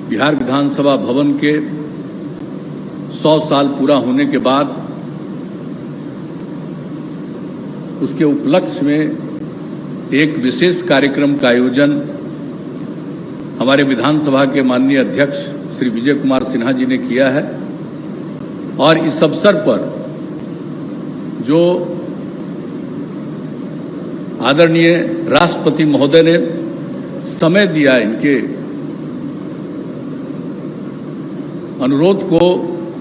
बिहार विधानसभा भवन के 100 साल पूरा होने के बाद उसके उपलक्ष्य में एक विशेष कार्यक्रम का आयोजन हमारे विधानसभा के माननीय अध्यक्ष श्री विजय कुमार सिन्हा जी ने किया है। और इस अवसर पर जो आदरणीय राष्ट्रपति महोदय ने समय दिया, इनके अनुरोध को,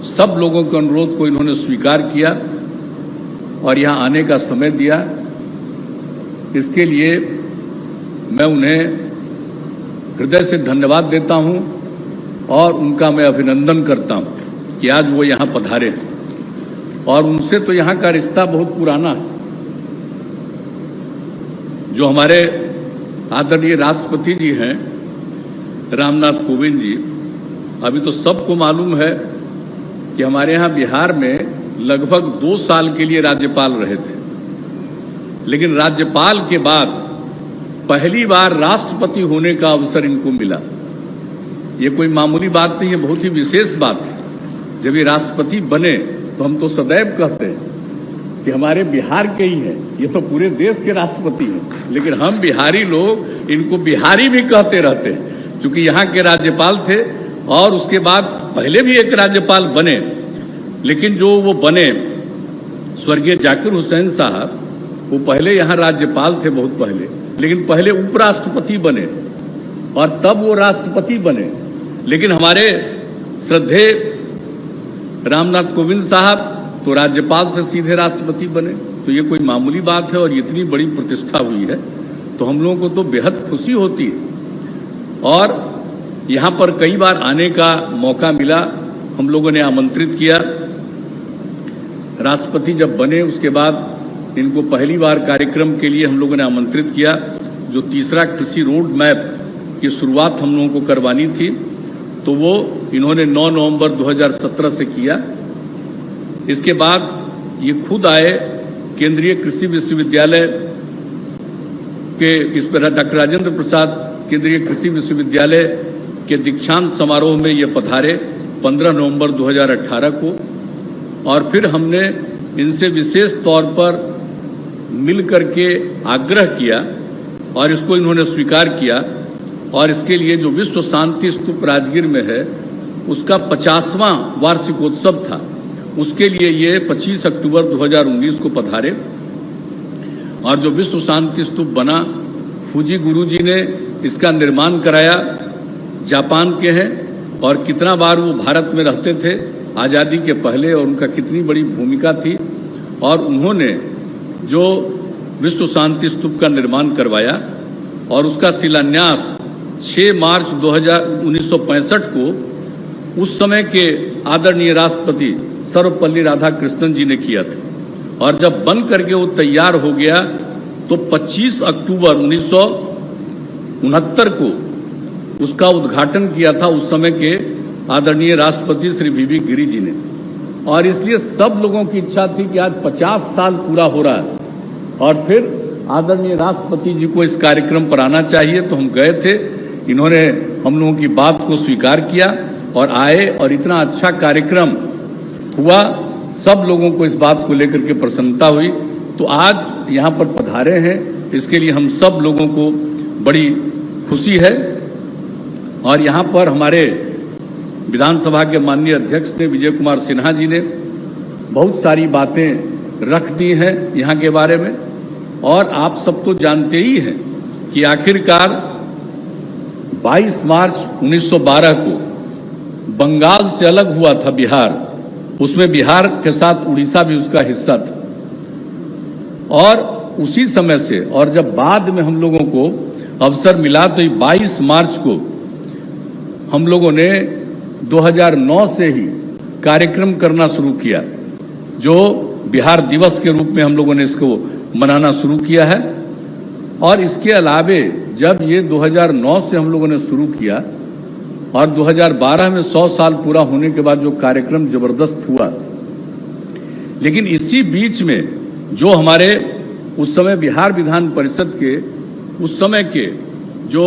सब लोगों के अनुरोध को इन्होंने स्वीकार किया और यहाँ आने का समय दिया, इसके लिए मैं उन्हें हृदय से धन्यवाद देता हूँ और उनका मैं अभिनंदन करता हूँ कि आज वो यहाँ पधारे। और उनसे तो यहाँ का रिश्ता बहुत पुराना है। जो हमारे आदरणीय राष्ट्रपति जी हैं रामनाथ कोविंद जी, अभी तो सबको मालूम है कि हमारे यहाँ बिहार में लगभग 2 साल के लिए राज्यपाल रहे थे, लेकिन राज्यपाल के बाद पहली बार राष्ट्रपति होने का अवसर इनको मिला। ये कोई मामूली बात नहीं है, बहुत ही विशेष बात है। जब ये राष्ट्रपति बने तो हम तो सदैव कहते हैं कि हमारे बिहार के ही हैं, ये तो पूरे देश के राष्ट्रपति हैं, लेकिन हम बिहारी लोग इनको बिहारी भी कहते रहते हैं, क्योंकि यहाँ के राज्यपाल थे। और उसके बाद पहले भी एक राज्यपाल बने, लेकिन जो वो बने स्वर्गीय जाकिर हुसैन साहब, वो पहले यहाँ राज्यपाल थे बहुत पहले, लेकिन पहले उपराष्ट्रपति बने और तब वो राष्ट्रपति बने। लेकिन हमारे श्रद्धेय रामनाथ कोविंद साहब तो राज्यपाल से सीधे राष्ट्रपति बने। तो ये कोई मामूली बात है और इतनी बड़ी प्रतिष्ठा हुई है तो हम लोगों को तो बेहद खुशी होती है। और यहाँ पर कई बार आने का मौका मिला, हम लोगों ने आमंत्रित किया। राष्ट्रपति जब बने उसके बाद इनको पहली बार कार्यक्रम के लिए हम लोगों ने आमंत्रित किया। जो तीसरा कृषि रोड मैप की शुरुआत हम लोगों को करवानी थी, तो वो इन्होंने 9 नवंबर 2017 से किया। इसके बाद ये खुद आए, केंद्रीय कृषि विश्वविद्यालय के इस पर डॉक्टर राजेंद्र प्रसाद केंद्रीय कृषि विश्वविद्यालय के दीक्षांत समारोह में ये पधारे 15 नवंबर 2018 को। और फिर हमने इनसे विशेष तौर पर मिल करके आग्रह किया और इसको इन्होंने स्वीकार किया। और इसके लिए जो विश्व शांति स्तूप राजगीर में है उसका 50वां वार्षिकोत्सव था, उसके लिए ये 25 अक्टूबर 2019 को पधारे। और जो विश्व शांति स्तूप बना, फूजी गुरुजी ने इसका निर्माण कराया, जापान के हैं। और कितना बार वो भारत में रहते थे आज़ादी के पहले, और उनका कितनी बड़ी भूमिका थी। और उन्होंने जो विश्व शांति स्तूप का निर्माण करवाया और उसका शिलान्यास 6 मार्च 1965 को उस समय के आदरणीय राष्ट्रपति सर्वपल्ली राधाकृष्णन जी ने किया था। और जब बन करके वो तैयार हो गया तो 25 अक्टूबर 1969 को उसका उद्घाटन किया था उस समय के आदरणीय राष्ट्रपति श्री वी गिरि जी ने। और इसलिए सब लोगों की इच्छा थी कि आज 50 साल पूरा हो रहा है और फिर आदरणीय राष्ट्रपति जी को इस कार्यक्रम पर आना चाहिए। तो हम गए थे, इन्होंने हम लोगों की बात को स्वीकार किया और आए, और इतना अच्छा कार्यक्रम हुआ, सब लोगों को इस बात को लेकर के प्रसन्नता हुई। तो आज यहाँ पर पधारे हैं, इसके लिए हम सब लोगों को बड़ी खुशी है। और यहाँ पर हमारे विधानसभा के माननीय अध्यक्ष ने विजय कुमार सिन्हा जी ने बहुत सारी बातें रख दी हैं यहाँ के बारे में। और आप सब तो जानते ही हैं कि आखिरकार 22 मार्च 1912 को बंगाल से अलग हुआ था बिहार, उसमें बिहार के साथ उड़ीसा भी उसका हिस्सा था। और उसी समय से, और जब बाद में हम लोगों को अवसर मिला तो 22 मार्च को हम लोगों ने 2009 से ही कार्यक्रम करना शुरू किया, जो बिहार दिवस के रूप में हम लोगों ने इसको मनाना शुरू किया है। और इसके अलावे जब ये 2009 से हम लोगों ने शुरू किया और 2012 में 100 साल पूरा होने के बाद जो कार्यक्रम जबरदस्त हुआ, लेकिन इसी बीच में जो हमारे उस समय बिहार विधान परिषद के उस समय के जो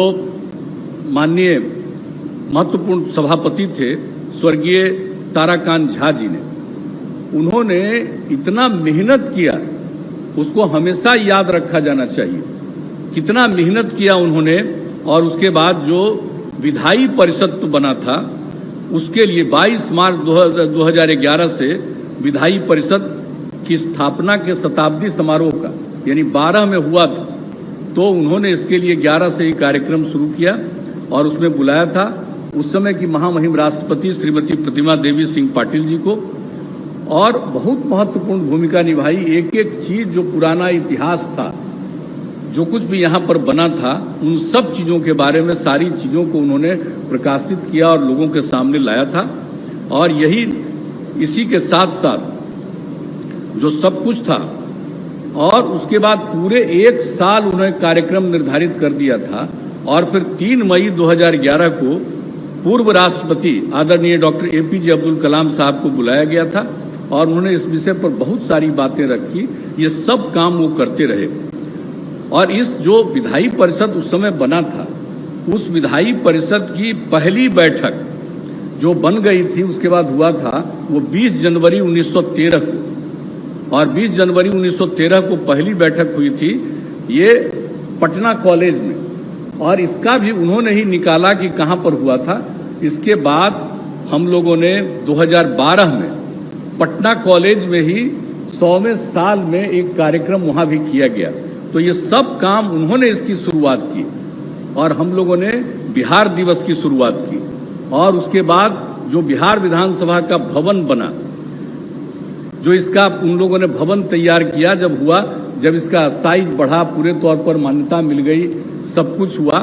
माननीय महत्वपूर्ण सभापति थे स्वर्गीय ताराकांत झा जी ने। उन्होंने इतना मेहनत किया, उसको हमेशा याद रखा जाना चाहिए। कितना मेहनत किया उन्होंने, और उसके बाद जो विधायी परिषद बना था उसके लिए 22 मार्च 2011 से विधायी परिषद की स्थापना के शताब्दी समारोह का यानी 12 में हुआ था, तो उन्होंने इसके लिए 11 से ही कार्यक्रम शुरू किया और उसमें बुलाया था उस समय की महामहिम राष्ट्रपति श्रीमती प्रतिमा देवी सिंह पाटिल जी को, और बहुत महत्वपूर्ण भूमिका निभाई। एक एक चीज जो पुराना इतिहास था, जो कुछ भी यहाँ पर बना था, उन सब चीज़ों के बारे में सारी चीज़ों को उन्होंने प्रकाशित किया और लोगों के सामने लाया था। और यही इसी के साथ साथ जो सब कुछ था, और उसके बाद पूरे 1 साल उन्होंने कार्यक्रम निर्धारित कर दिया था, और फिर 3 मई 2011 को पूर्व राष्ट्रपति आदरणीय डॉक्टर APJ अब्दुल कलाम साहब को बुलाया गया था और उन्होंने इस विषय पर बहुत सारी बातें रखी। ये सब काम वो करते रहे, और इस जो विधायी परिषद उस समय बना था, उस विधायी परिषद की पहली बैठक जो बन गई थी उसके बाद हुआ था वो 20 जनवरी 1913 को, और 20 जनवरी 1913 को पहली बैठक हुई थी ये पटना कॉलेज में, और इसका भी उन्होंने ही निकाला कि कहाँ पर हुआ था। इसके बाद हम लोगों ने 2012 में पटना कॉलेज में ही 100वें साल में एक कार्यक्रम वहाँ भी किया गया। तो ये सब काम उन्होंने इसकी शुरुआत की, और हम लोगों ने बिहार दिवस की शुरुआत की, और उसके बाद जो बिहार विधानसभा का भवन बना, जो इसका उन लोगों ने भवन तैयार किया, जब इसका साइज बढ़ा, पूरे तौर पर मान्यता मिल गई, सब कुछ हुआ,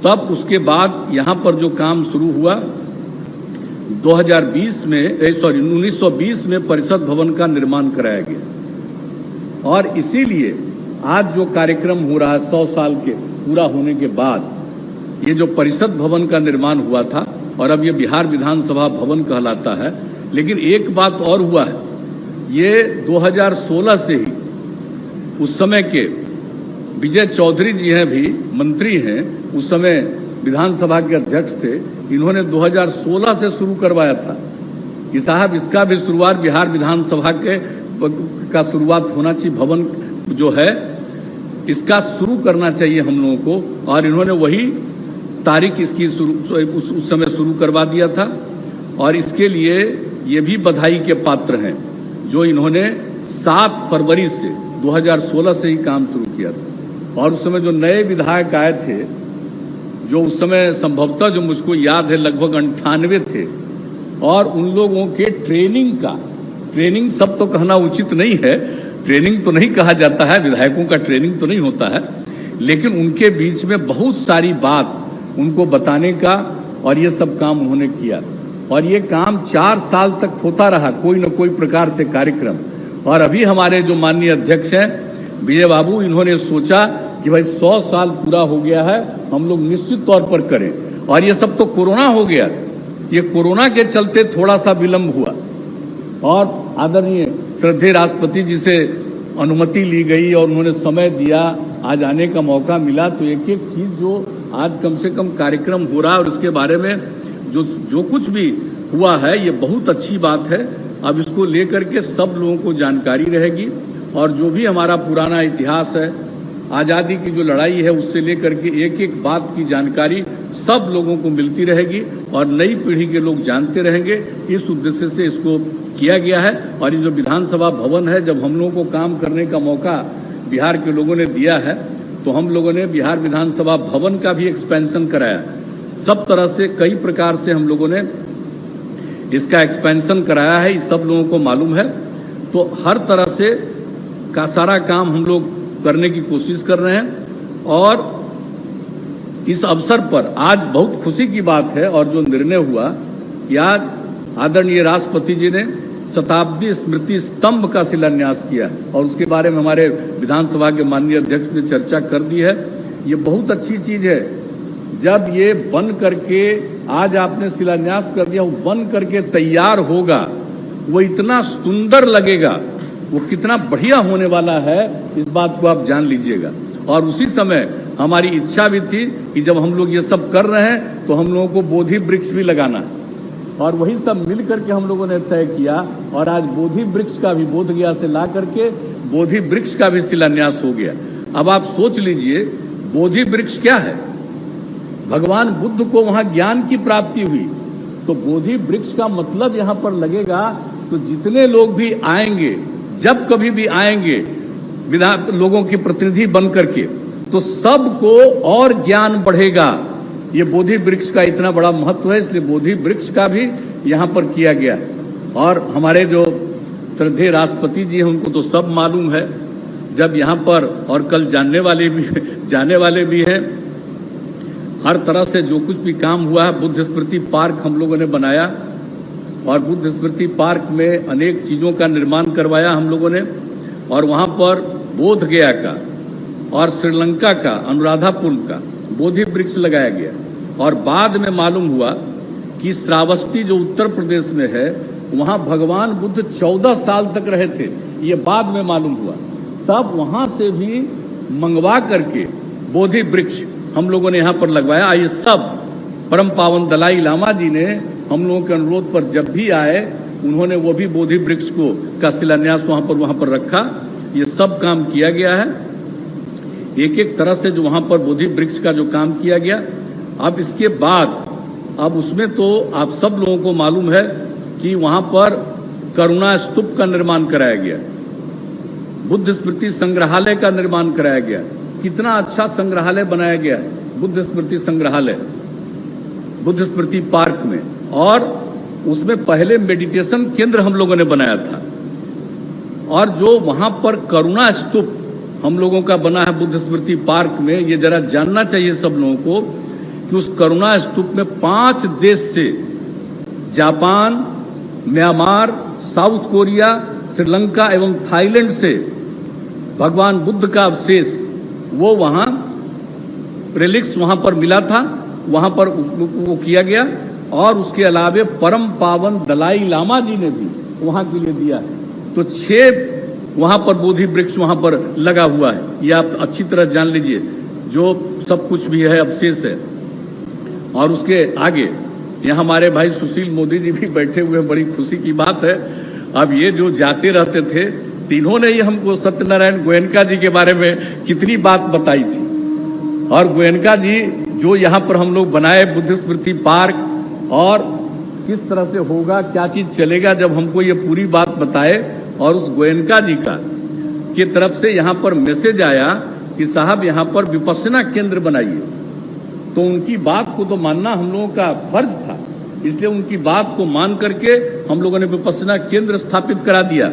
तब उसके बाद यहाँ पर जो काम शुरू हुआ 1920 में परिषद भवन का निर्माण कराया गया। और इसीलिए आज जो कार्यक्रम हो रहा है 100 साल के पूरा होने के बाद, ये जो परिषद भवन का निर्माण हुआ था, और अब ये बिहार विधानसभा भवन कहलाता है। लेकिन एक बात और हुआ है, ये 2016 से ही उस समय के विजय चौधरी जी हैं, भी मंत्री हैं, उस समय विधानसभा के अध्यक्ष थे, इन्होंने 2016 से शुरू करवाया था कि साहब इसका भी शुरुआत बिहार विधानसभा का शुरुआत होना चाहिए, भवन जो है इसका शुरू करना चाहिए हम लोगों को, और इन्होंने वही तारीख इसकी उस समय शुरू करवा दिया था। और इसके लिए ये भी बधाई के पात्र हैं जो इन्होंने 7 फरवरी से 2016 से ही काम शुरू किया था। और उस समय जो नए विधायक आए थे, जो उस समय संभवतः जो मुझको याद है लगभग 98 थे, और उन लोगों के ट्रेनिंग सब तो कहना उचित नहीं है, ट्रेनिंग तो नहीं कहा जाता है, विधायकों का ट्रेनिंग तो नहीं होता है, लेकिन उनके बीच में बहुत सारी बात उनको बताने का और ये सब काम उन्होंने किया। और ये काम 4 साल तक होता रहा, कोई न कोई प्रकार से कार्यक्रम। और अभी हमारे जो माननीय अध्यक्ष हैं विजय बाबू, इन्होंने सोचा कि भाई 100 साल पूरा हो गया है, हम लोग निश्चित तौर पर करें। और ये सब तो कोरोना हो गया, ये कोरोना के चलते थोड़ा सा विलंब हुआ, और आदरणीय श्रद्धेय राष्ट्रपति जी से अनुमति ली गई और उन्होंने समय दिया, आज आने का मौका मिला। तो एक एक चीज़ जो आज कम से कम कार्यक्रम हो रहा है और उसके बारे में जो कुछ भी हुआ है, ये बहुत अच्छी बात है। अब इसको लेकर के सब लोगों को जानकारी रहेगी, और जो भी हमारा पुराना इतिहास है, आज़ादी की जो लड़ाई है, उससे लेकर के एक एक बात की जानकारी सब लोगों को मिलती रहेगी और नई पीढ़ी के लोग जानते रहेंगे। इस उद्देश्य से इसको किया गया है। और ये जो विधानसभा भवन है, जब हम लोगों को काम करने का मौका बिहार के लोगों ने दिया है, तो हम लोगों ने बिहार विधानसभा भवन का भी एक्सपेंशन कराया। सब तरह से कई प्रकार से हम लोगों ने इसका एक्सपेंशन कराया है, ये सब लोगों को मालूम है। तो हर तरह से का सारा काम हम लोग करने की कोशिश कर रहे हैं। और इस अवसर पर आज बहुत खुशी की बात है, और जो निर्णय हुआ कि आज आदरणीय राष्ट्रपति जी ने शताब्दी स्मृति स्तंभ का शिलान्यास किया, और उसके बारे में हमारे विधानसभा के माननीय अध्यक्ष ने चर्चा कर दी है। ये बहुत अच्छी चीज़ है। जब ये बन करके, आज आपने शिलान्यास कर दिया, वो बन करके तैयार होगा, वो इतना सुंदर लगेगा, वो कितना बढ़िया होने वाला है, इस बात को आप जान लीजिएगा। और उसी समय हमारी इच्छा भी थी कि जब हम लोग ये सब कर रहे हैं तो हम लोगों को बोधि वृक्ष भी लगाना है, और वही सब मिल करके हम लोगों ने तय किया। और आज बोधि वृक्ष का भी बोध गया से ला करके बोधि वृक्ष का भी शिलान्यास हो गया। अब आप सोच लीजिए बोधि वृक्ष क्या है। भगवान बुद्ध को वहां ज्ञान की प्राप्ति हुई, तो बोधि वृक्ष का मतलब यहाँ पर लगेगा तो जितने लोग भी आएंगे, जब कभी भी आएंगे लोगों के प्रतिनिधि बन करके, तो सबको और ज्ञान बढ़ेगा। ये बोधि वृक्ष का इतना बड़ा महत्व है, इसलिए बोधि वृक्ष का भी यहाँ पर किया गया। और हमारे जो श्रद्धेय राष्ट्रपति जी हैं उनको तो सब मालूम है, जब यहाँ पर और कल जाने वाले भी हैं, हर तरह से जो कुछ भी काम हुआ है। बुद्ध स्मृति पार्क हम लोगों ने बनाया, और बुद्ध स्मृति पार्क में अनेक चीज़ों का निर्माण करवाया हम लोगों ने, और वहाँ पर बोध गया का और श्रीलंका का अनुराधापुर का बोधि वृक्ष लगाया गया। और बाद में मालूम हुआ कि श्रावस्ती जो उत्तर प्रदेश में है, वहाँ भगवान बुद्ध 14 साल तक रहे थे, ये बाद में मालूम हुआ। तब वहाँ से भी मंगवा करके बोधि वृक्ष हम लोगों ने यहाँ पर लगवाया। ये सब परम पावन दलाई लामा जी ने हम लोगों के अनुरोध पर जब भी आए, उन्होंने वो भी बोधि वृक्ष का शिलान्यास वहाँ पर रखा। ये सब काम किया गया है, एक एक तरह से जो वहाँ पर बोधि वृक्ष का जो काम किया गया। अब इसके बाद अब उसमें तो आप सब लोगों को मालूम है कि वहाँ पर करुणा स्तूप का निर्माण कराया गया, बुद्ध स्मृति संग्रहालय का निर्माण कराया गया। कितना अच्छा संग्रहालय बनाया गया, बुद्ध स्मृति संग्रहालय बुद्ध स्मृति पार्क में। और उसमें पहले मेडिटेशन केंद्र हम लोगों ने बनाया था। और जो वहाँ पर करुणा स्तूप हम लोगों का बना है बुद्ध स्मृति पार्क में, ये जरा जानना चाहिए सब लोगों को कि उस करुणा स्तूप में 5 देश से, Japan, Myanmar, south Korea, Sri Lanka एवं थाईलैंड से भगवान बुद्ध का अवशेष वो वहाँ रिलिक्स वहाँ पर मिला था, वहाँ पर वो किया गया। और उसके अलावे परम पावन दलाई लामा जी ने भी वहाँ के लिए दिया है। तो 6 वहाँ पर बोधि वृक्ष वहाँ पर लगा हुआ है, ये आप अच्छी तरह जान लीजिए, जो सब कुछ भी है अवशेष है। और उसके आगे यहाँ हमारे भाई सुशील मोदी जी भी बैठे हुए हैं, बड़ी खुशी की बात है। अब ये जो जाते रहते थे, तीनों ने ही हमको सत्यनारायण गोयनका जी के बारे में कितनी बात बताई थी। और गोयनका जी जो यहाँ पर हम लोग बनाए बुद्ध स्मृति पार्क, और किस तरह से होगा, क्या चीज़ चलेगा, जब हमको ये पूरी बात बताए। और उस गोयनका जी की तरफ से यहाँ पर मैसेज आया कि साहब यहाँ पर विपश्यना केंद्र बनाइए, तो उनकी बात को तो मानना हम लोगों का फर्ज था। इसलिए उनकी बात को मान करके हम लोगों ने विपश्यना केंद्र स्थापित करा दिया।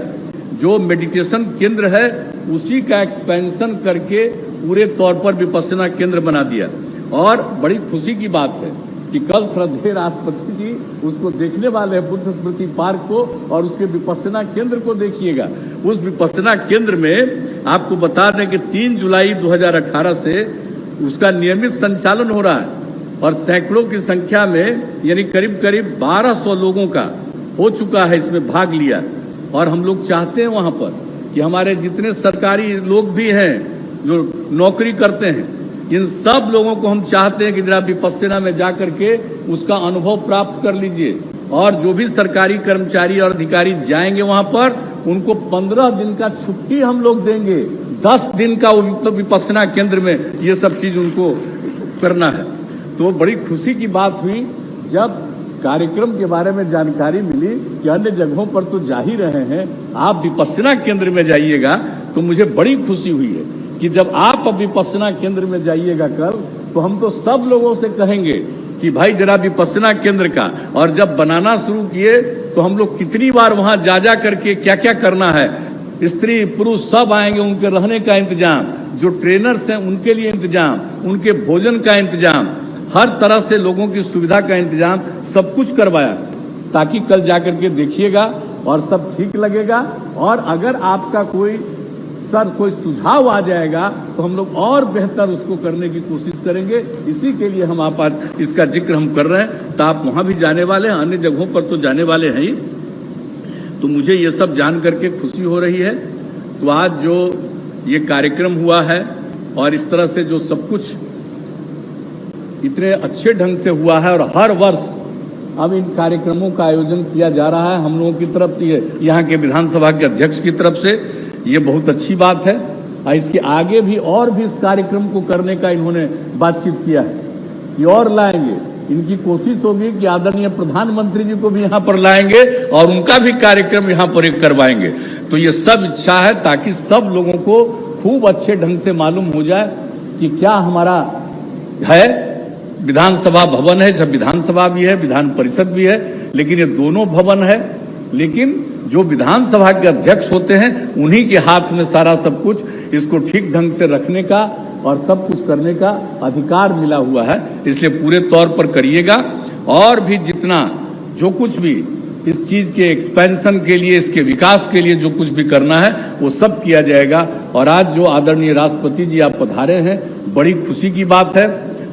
जो मेडिटेशन केंद्र है उसी का एक्सपेंशन करके पूरे तौर पर विपश्यना केंद्र बना दिया। और बड़ी खुशी की बात है कि कल श्रद्धेय राष्ट्रपति जी उसको देखने वाले हैं, बुद्ध स्मृति पार्क को, और उसके विपश्यना केंद्र को देखिएगा। उस विपश्यना केंद्र में आपको बता दें कि 3 जुलाई 2018 से उसका नियमित संचालन हो रहा है, और सैकड़ों की संख्या में यानी करीब 1200 लोगों का हो चुका है इसमें भाग लिया। और हम लोग चाहते हैं वहाँ पर कि हमारे जितने सरकारी लोग भी हैं जो नौकरी करते हैं, इन सब लोगों को हम चाहते हैं कि जरा विपश्यना में जा करके उसका अनुभव प्राप्त कर लीजिए। और जो भी सरकारी कर्मचारी और अधिकारी जाएंगे वहाँ पर, उनको 15 दिन का छुट्टी हम लोग देंगे, 10 दिन का विपश्यना केंद्र में ये सब चीज़ उनको करना है। तो बड़ी खुशी की बात हुई जब कार्यक्रम के बारे में जानकारी मिली कि अन्य जगहों पर तो जा ही रहे हैं, आप विपश्यना केंद्र में जाइएगा। तो मुझे बड़ी खुशी हुई है कि जब आप अब विपश्यना केंद्र में जाइएगा कल, तो हम तो सब लोगों से कहेंगे कि भाई जरा विपश्यना केंद्र का, और जब बनाना शुरू किए तो हम लोग कितनी बार वहाँ जा करके क्या क्या करना है, स्त्री पुरुष सब आएंगे, उनके रहने का इंतजाम, जो ट्रेनर्स हैं उनके लिए इंतजाम, उनके भोजन का इंतजाम, हर तरह से लोगों की सुविधा का इंतजाम सब कुछ करवाया, ताकि कल जाकर के देखिएगा और सब ठीक लगेगा। और अगर आपका कोई सुझाव आ जाएगा तो हम लोग और बेहतर उसको करने की कोशिश करेंगे। इसी के लिए हम आप आज इसका जिक्र हम कर रहे हैं। तो आप वहाँ भी जाने वाले हैं, अन्य जगहों पर तो जाने वाले हैं ही। तो मुझे ये सब जान करके खुशी हो रही है। तो आज जो ये कार्यक्रम हुआ है और इस तरह से जो सब कुछ इतने अच्छे ढंग से हुआ है और हर वर्ष अब इन कार्यक्रमों का आयोजन किया जा रहा है हम लोगों की तरफ, यहाँ के विधानसभा के अध्यक्ष की तरफ से, ये बहुत अच्छी बात है। और इसके आगे भी और भी इस कार्यक्रम को करने का इन्होंने बातचीत किया है कि और लाएंगे। इनकी कोशिश होगी कि आदरणीय प्रधानमंत्री जी को भी यहाँ पर लाएंगे और उनका भी कार्यक्रम यहाँ पर एक करवाएंगे। तो ये सब इच्छा है ताकि सब लोगों को खूब अच्छे ढंग से मालूम हो जाए कि क्या हमारा है। विधानसभा भवन है, जब विधानसभा भी है, विधान परिषद भी है, लेकिन ये दोनों भवन है। लेकिन जो विधानसभा के अध्यक्ष होते हैं उन्हीं के हाथ में सारा सब कुछ इसको ठीक ढंग से रखने का और सब कुछ करने का अधिकार मिला हुआ है। इसलिए पूरे तौर पर करिएगा और भी जितना जो कुछ भी इस चीज के एक्सपेंशन के लिए, इसके विकास के लिए जो कुछ भी करना है वो सब किया जाएगा। और आज जो आदरणीय राष्ट्रपति जी आप पधारे हैं, बड़ी खुशी की बात है।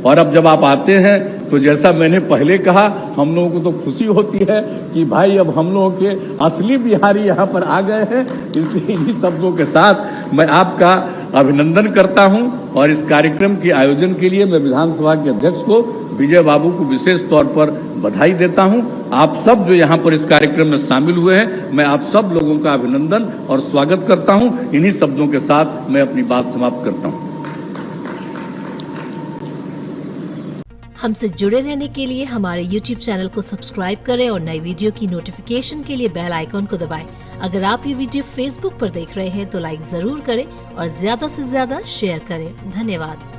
और अब जब आप आते हैं तो जैसा मैंने पहले कहा, हम लोगों को तो खुशी होती है कि भाई अब हम लोगों के असली बिहारी यहाँ पर आ गए हैं। इसलिए इन्हीं शब्दों के साथ मैं आपका अभिनंदन करता हूं और इस कार्यक्रम के आयोजन के लिए मैं विधानसभा के अध्यक्ष को, विजय बाबू को विशेष तौर पर बधाई देता हूं। आप सब जो यहाँ पर इस कार्यक्रम में शामिल हुए हैं, मैं आप सब लोगों का अभिनंदन और स्वागत करता हूं। इन्हीं शब्दों के साथ मैं अपनी बात समाप्त करता हूं। हमसे जुड़े रहने के लिए हमारे YouTube चैनल को सब्सक्राइब करें और नई वीडियो की नोटिफिकेशन के लिए बेल आइकॉन को दबाएं। अगर आप ये वीडियो Facebook पर देख रहे हैं तो लाइक जरूर करें और ज्यादा से ज्यादा शेयर करें। धन्यवाद।